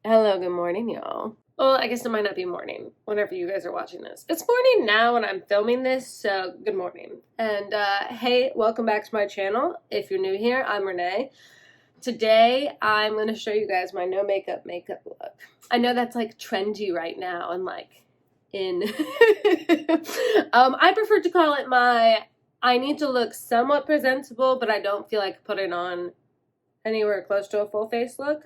Hello, good morning, y'all. Well, I guess it might not be morning whenever you guys are watching this. It's morning now when I'm filming this, so good morning. And hey, welcome back to my channel. If you're new here, I'm Renee. Today, I'm going to show you guys my no makeup look. I know that's like trendy right now and like in... I prefer to call it I need to look somewhat presentable, but I don't feel like putting on anywhere close to a full face look.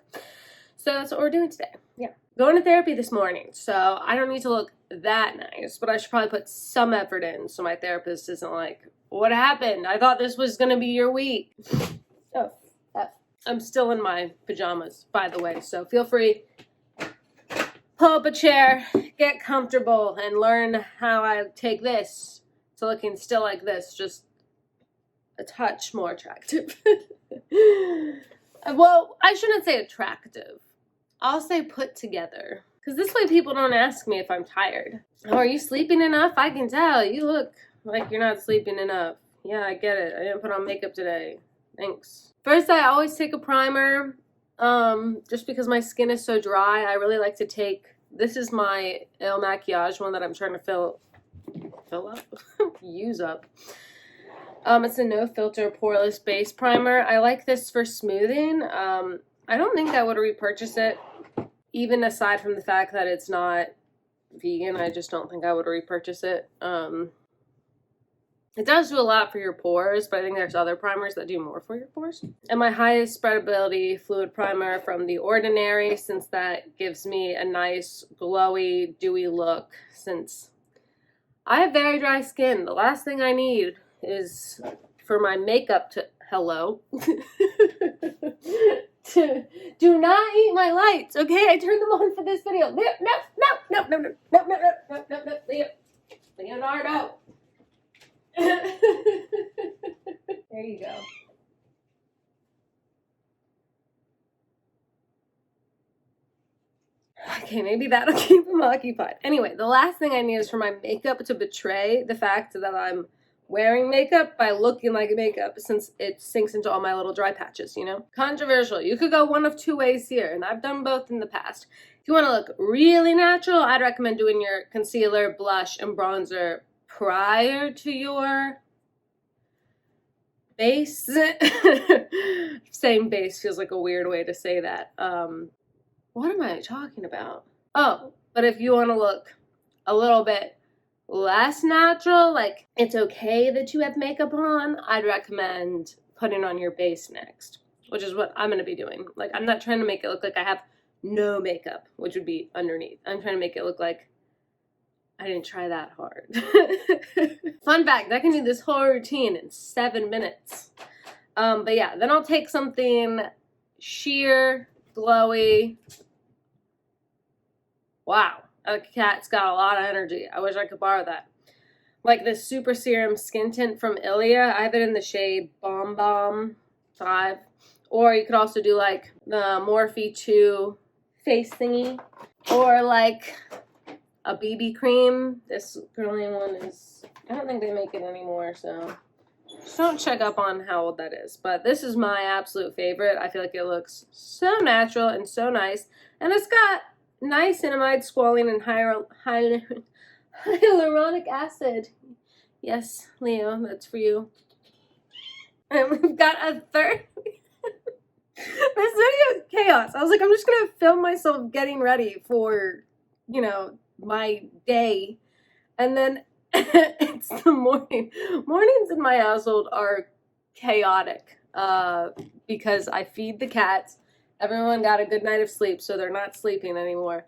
So that's what we're doing today. Yeah. Going to therapy this morning, so I don't need to look that nice, but I should probably put some effort in so my therapist isn't like, what happened? I thought this was going to be your week. Oh, I'm still in my pajamas, by the way, so feel free. Pull up a chair, get comfortable, and learn how I take this to looking still like this, just a touch more attractive. Well, I shouldn't say attractive. I'll say put together. Because this way people don't ask me if I'm tired. Oh, are you sleeping enough? I can tell. You look like you're not sleeping enough. Yeah, I get it. I didn't put on makeup today. Thanks. First, I always take a primer. Just because my skin is so dry, I really like to take... This is my MAKIAGE one that I'm trying to fill up? Use up. It's a no filter poreless base primer. I like this for smoothing. I don't think I would repurchase it, even aside from the fact that it's not vegan. I just don't think I would repurchase it. It does do a lot for your pores, but I think there's other primers that do more for your pores. And my High-Spreadability fluid primer from The Ordinary, since that gives me a nice glowy, dewy look, since I have very dry skin. The last thing I need is for my makeup to... Hello? Do not eat my lights, okay? I turned them on for this video. No, Leonardo. There you go. Okay, maybe that'll keep them occupied. Anyway, the last thing I need is for my makeup to betray the fact that I'm wearing makeup by looking like makeup, since it sinks into all my little dry patches, you know? Controversial. You could go one of two ways here, and I've done both in the past. If you want to look really natural, I'd recommend doing your concealer, blush, and bronzer prior to your base. Saying base feels like a weird way to say that. What am I talking about? Oh, but if you want to look a little bit less natural, like it's okay that you have makeup on, I'd recommend putting on your base next, which is what I'm going to be doing. Like, I'm not trying to make it look like I have no makeup, which would be underneath. I'm trying to make it look like I didn't try that hard. Fun fact, I can do this whole routine in 7 minutes. But yeah, then I'll take something sheer, glowy. Wow. Eclat's got a lot of energy. I wish I could borrow that. Like this Super Serum Skin Tint from Ilia. I have it in the shade Bomb Bomb 5. Or you could also do like the Morphe 2 face thingy. Or like a BB cream. This Brilliant one is... I don't think they make it anymore, so... Just don't check up on how old that is. But this is my absolute favorite. I feel like it looks so natural and so nice. And it's got niacinamide, squalene, and hyaluronic acid. Yes, Leo, that's for you. And we've got a third. This video is chaos. I was like, I'm just going to film myself getting ready for, you know, my day. And then it's the morning. Mornings in my household are chaotic because I feed the cats. Everyone got a good night of sleep, so they're not sleeping anymore.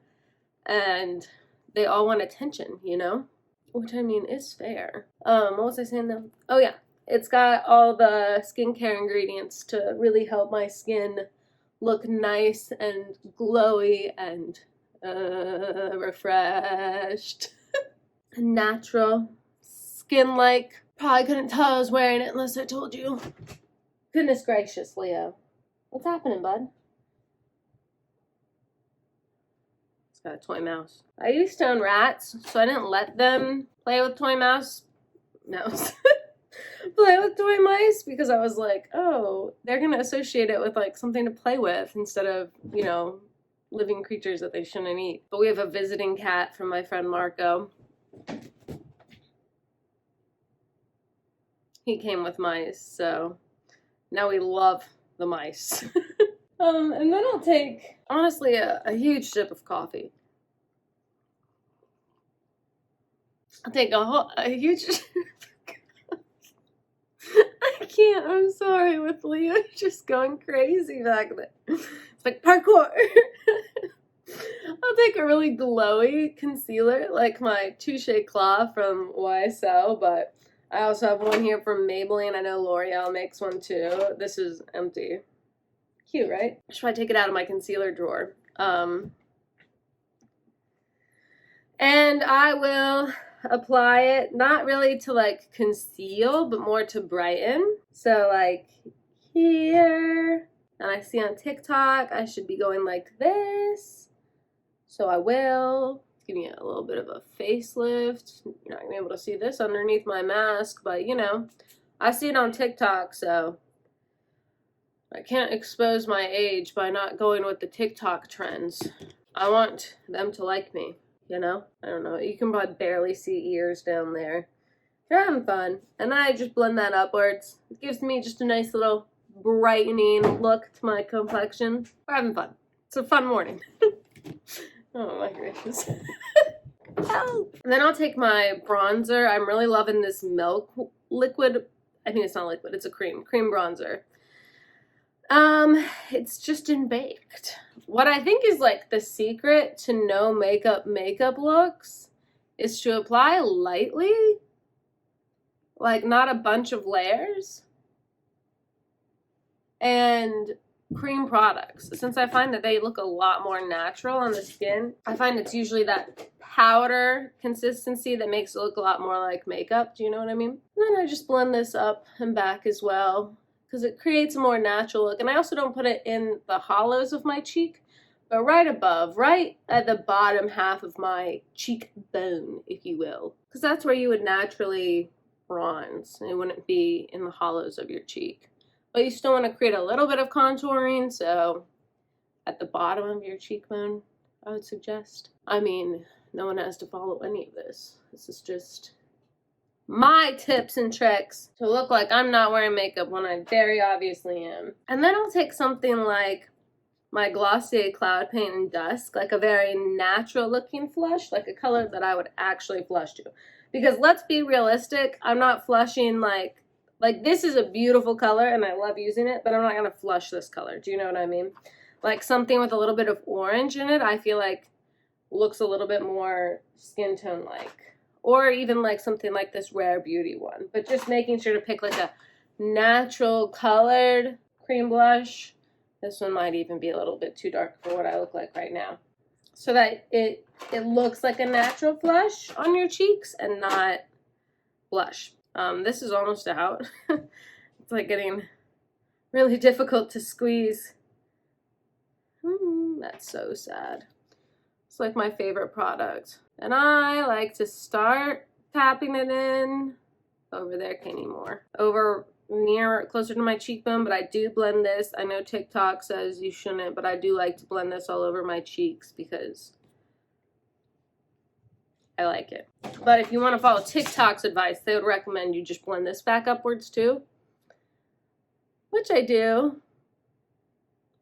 And they all want attention, you know? Which, I mean, is fair. What was I saying though? Oh, yeah. It's got all the skincare ingredients to really help my skin look nice and glowy and refreshed. Natural. Skin-like. Probably couldn't tell I was wearing it unless I told you. Goodness gracious, Leo. What's happening, bud? Got a toy mouse. I used to own rats, so I didn't let them play with toy mouse. Play with toy mice, because I was like, oh, they're gonna associate it with like something to play with instead of, you know, living creatures that they shouldn't eat. But we have a visiting cat from my friend Marco. He came with mice, so now we love the mice. And then I'll take, honestly, a huge sip of coffee. I'll take a huge I can't, I'm sorry, with Leo just going crazy back there. It's like parkour. I'll take a really glowy concealer, like my Touche Eclat from YSL, but I also have one here from Maybelline. I know L'Oreal makes one too. This is empty. Cute, right? I should probably take it out of my concealer drawer. And I will apply it, not really to like conceal, but more to brighten. So like here, and I see on TikTok I should be going like this. So I will. Give me a little bit of a facelift. You're not gonna be able to see this underneath my mask, but you know, I see it on TikTok, so I can't expose my age by not going with the TikTok trends. I want them to like me. You know, I don't know, you can probably barely see ears down there. You're having fun. And then I just blend that upwards. It gives me just a nice little brightening look to my complexion. We're having fun. It's a fun morning. Oh my gracious. Help. And then I'll take my bronzer. I'm really loving this Milk liquid. I think it's not liquid, it's a cream bronzer. It's just in baked. What I think is like the secret to no makeup looks is to apply lightly, like not a bunch of layers, and cream products. Since I find that they look a lot more natural on the skin, I find it's usually that powder consistency that makes it look a lot more like makeup. Do you know what I mean? And then I just blend this up and back as well, because it creates a more natural look. And I also don't put it in the hollows of my cheek, but right above, right at the bottom half of my cheekbone, if you will. Because that's where you would naturally bronze. It wouldn't be in the hollows of your cheek. But you still want to create a little bit of contouring, so at the bottom of your cheekbone, I would suggest. I mean, no one has to follow any of this. This is just my tips and tricks to look like I'm not wearing makeup when I very obviously am. And then I'll take something like my Glossier Cloud Paint in Dusk, like a very natural looking flush, like a color that I would actually flush to. Because let's be realistic, I'm not flushing like this is a beautiful color and I love using it, but I'm not going to flush this color. Do you know what I mean? Like something with a little bit of orange in it, I feel like looks a little bit more skin tone like. Or even like something like this Rare Beauty one. But just making sure to pick like a natural colored cream blush. This one might even be a little bit too dark for what I look like right now. So that it looks like a natural flush on your cheeks and not blush. This is almost out. It's like getting really difficult to squeeze. That's so sad. It's like my favorite product. And I like to start tapping it in over there, can't anymore. Over near, closer to my cheekbone, but I do blend this. I know TikTok says you shouldn't, but I do like to blend this all over my cheeks because I like it. But if you want to follow TikTok's advice, they would recommend you just blend this back upwards too. Which I do.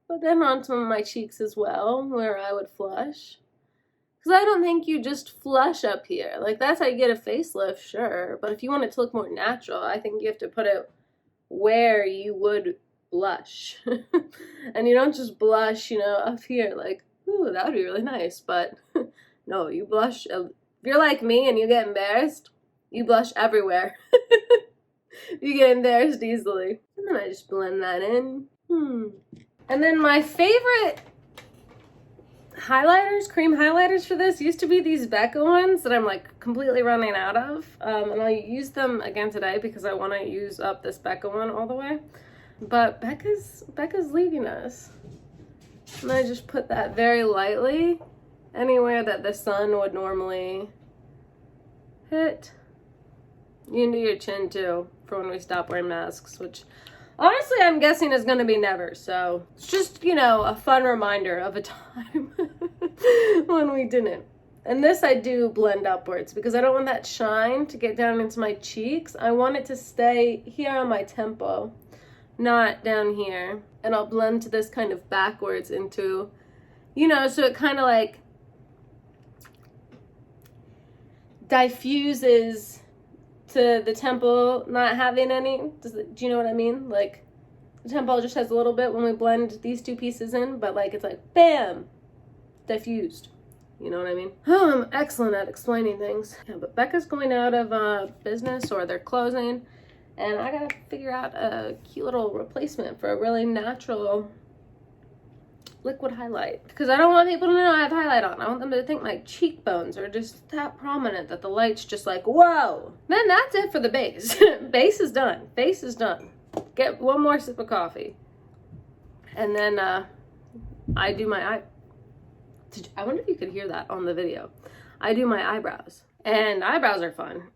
But then on some of my cheeks as well, where I would flush. Because I don't think you just flush up here. Like, that's how you get a facelift, sure. But if you want it to look more natural, I think you have to put it where you would blush. And you don't just blush, you know, up here. Like, ooh, that would be really nice. But no, you blush. If you're like me and you get embarrassed, you blush everywhere. You get embarrassed easily. And then I just blend that in. And then my favorite highlighters, cream highlighters for this used to be these Becca ones that I'm like completely running out of. And I'll use them again today because I want to use up this Becca one all the way. But Becca's leaving us. And I just put that very lightly anywhere that the sun would normally hit. You can do your chin too for when we stop wearing masks, which Honestly, I'm guessing it's gonna be never, so it's just, you know, a fun reminder of a time when we didn't. And this I do blend upwards because I don't want that shine to get down into my cheeks. I want it to stay here on my temple, not down here. And I'll blend this kind of backwards into, you know, so it kind of like diffuses to the temple not having any. Do you know what I mean? Like the temple just has a little bit when we blend these two pieces in, but like it's like bam, diffused. You know what I mean? Oh, I'm excellent at explaining things. Yeah, but Becca's going out of business, or they're closing, and I gotta figure out a cute little replacement for a really natural liquid highlight. Because I don't want people to know I have highlight on. I want them to think my cheekbones are just that prominent that the light's just like, whoa. Then that's it for the base. Base is done. Face is done. Get one more sip of coffee. And then I do my eye. I wonder if you could hear that on the video. I do my eyebrows. And eyebrows are fun.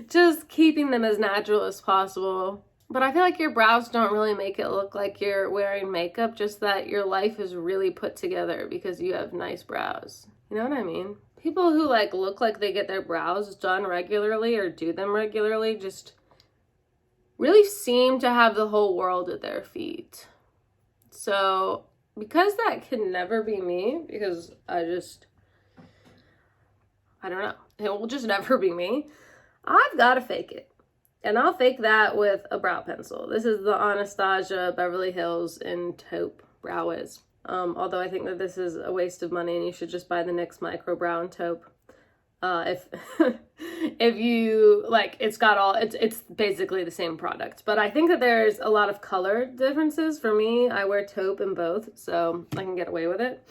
Just keeping them as natural as possible. But I feel like your brows don't really make it look like you're wearing makeup, just that your life is really put together because you have nice brows. You know what I mean? People who like look like they get their brows done regularly or do them regularly just really seem to have the whole world at their feet. So because that can never be me, because I don't know, it will just never be me, I've got to fake it. And I'll fake that with a brow pencil. This is the Anastasia Beverly Hills in Taupe Brow Wiz. Although I think that this is a waste of money and you should just buy the NYX Micro Brow in Taupe. If you like, it's basically the same product, but I think that there's a lot of color differences. For me, I wear taupe in both, so I can get away with it.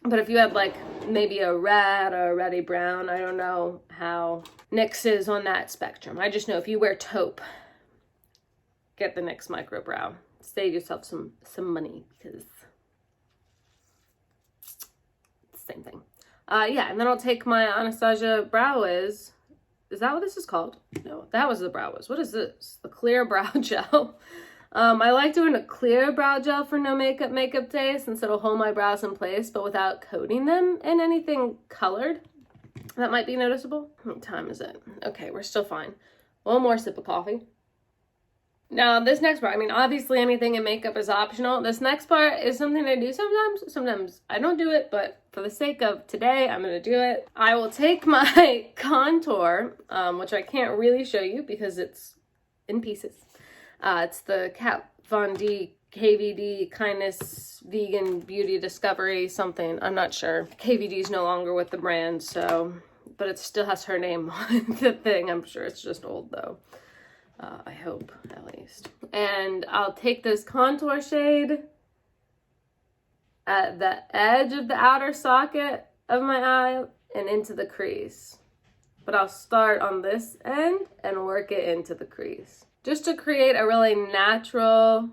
But if you had like maybe a red or a reddy brown, I don't know how NYX is on that spectrum. I just know if you wear taupe, get the NYX Micro Brow. Save yourself some money because it's the same thing. Yeah, and then I'll take my Anastasia Brow Wiz. Is that what this is called? No, that was the Brow Wiz. What is this? The clear brow gel. I like doing a clear brow gel for no makeup day since it'll hold my brows in place, but without coating them in anything colored. That might be noticeable. What time is it? Okay, we're still fine. One more sip of coffee. Now, this next part, I mean, obviously anything in makeup is optional. This next part is something I do sometimes. Sometimes I don't do it, but for the sake of today, I'm going to do it. I will take my contour, which I can't really show you because it's in pieces. It's the Kat Von D KVD Kindness Vegan Beauty Discovery something. I'm not sure. KVD is no longer with the brand, so, but it still has her name on the thing. I'm sure it's just old though. I hope, at least. And I'll take this contour shade at the edge of the outer socket of my eye and into the crease. But I'll start on this end and work it into the crease. Just to create a really natural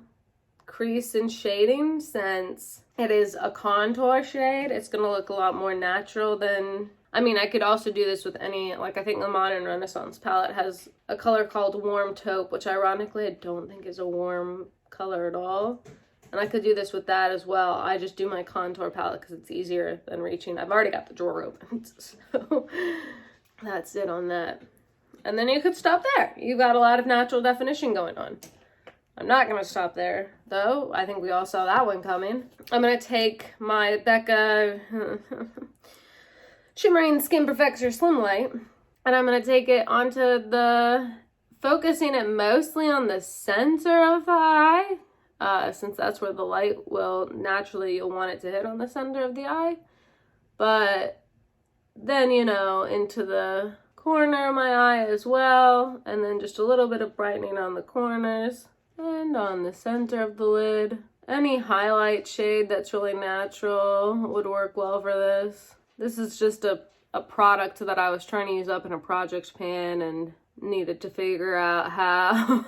crease and shading, since it is a contour shade, it's gonna look a lot more natural than... I mean, I could also do this with any, like I think the Modern Renaissance palette has a color called Warm Taupe, which ironically I don't think is a warm color at all. And I could do this with that as well. I just do my contour palette because it's easier than reaching. I've already got the drawer open, so that's it on that. And then you could stop there. You've got a lot of natural definition going on. I'm not going to stop there, though. I think we all saw that one coming. I'm going to take my Becca... Shimmering Skin Perfector Slim Light, and I'm going to take it onto the, focusing it mostly on the center of the eye, since that's where the light will naturally, you'll want it to hit on the center of the eye, but then, you know, into the corner of my eye as well, and then just a little bit of brightening on the corners, and on the center of the lid. Any highlight shade that's really natural would work well for this. This is just a product that I was trying to use up in a project pan and needed to figure out how.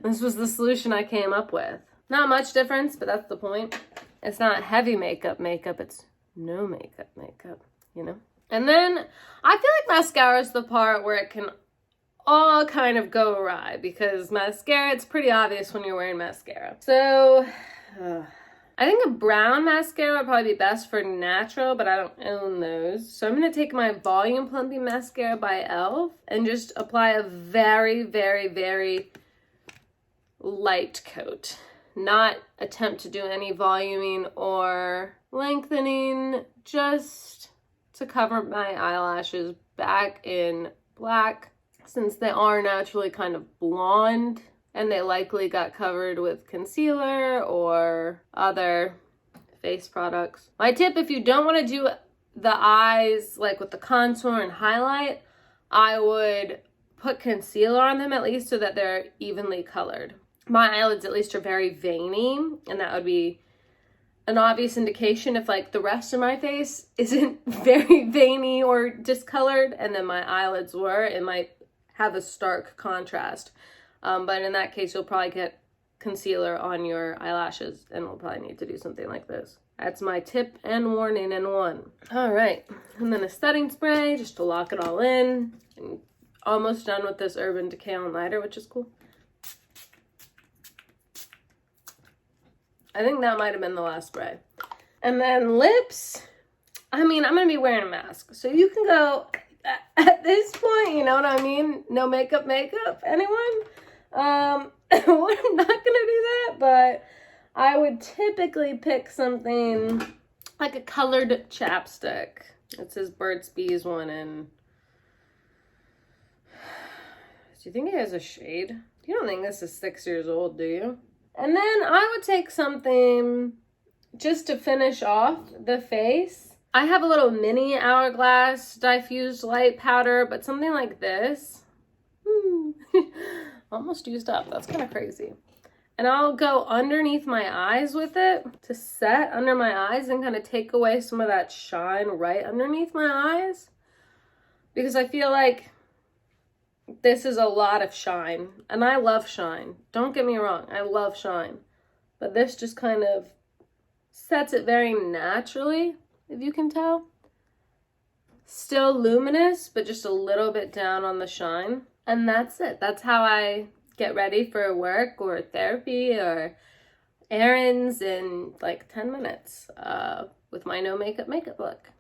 This was the solution I came up with. Not much difference, but that's the point. It's not heavy makeup, it's no makeup, you know? And then I feel like mascara is the part where it can all kind of go awry because mascara, it's pretty obvious when you're wearing mascara. So I think a brown mascara would probably be best for natural, but I don't own those. So I'm going to take my Volume Plumping Mascara by e.l.f. and just apply a very, very, very light coat. Not attempt to do any voluming or lengthening, just to cover my eyelashes back in black, since they are naturally kind of blonde and they likely got covered with concealer or other face products. My tip, if you don't want to do the eyes like with the contour and highlight, I would put concealer on them at least so that they're evenly colored. My eyelids at least are very veiny, and that would be an obvious indication if like the rest of my face isn't very veiny or discolored, and then my eyelids were, it might have a stark contrast. But in that case, you'll probably get concealer on your eyelashes, and we'll probably need to do something like this. That's my tip and warning in one. All right, and then a setting spray just to lock it all in. And almost done with this Urban Decay on Lighter, which is cool. I think that might have been the last spray. And then lips. I mean, I'm going to be wearing a mask. So you can go, at this point, you know what I mean? No makeup, anyone? I'm not going to do that, but I would typically pick something like a colored chapstick. It says Burt's Bees one, and do you think it has a shade? You don't think this is 6 years old, do you? And then I would take something just to finish off the face. I have a little mini Hourglass diffused light powder, but something like this. Almost used up. That's kind of crazy. And I'll go underneath my eyes with it to set under my eyes and kind of take away some of that shine right underneath my eyes. Because I feel like this is a lot of shine, and I love shine. Don't get me wrong, I love shine. But this just kind of sets it very naturally, if you can tell. Still luminous, but just a little bit down on the shine. And that's it. That's how I get ready for work or therapy or errands in like 10 minutes with my no makeup look.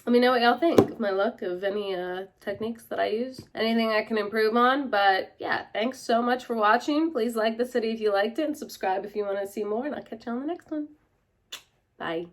Let me know what y'all think of my look, of any techniques that I use, anything I can improve on. But yeah, thanks so much for watching. Please like this video if you liked it and subscribe if you want to see more, and I'll catch you on the next one. Bye.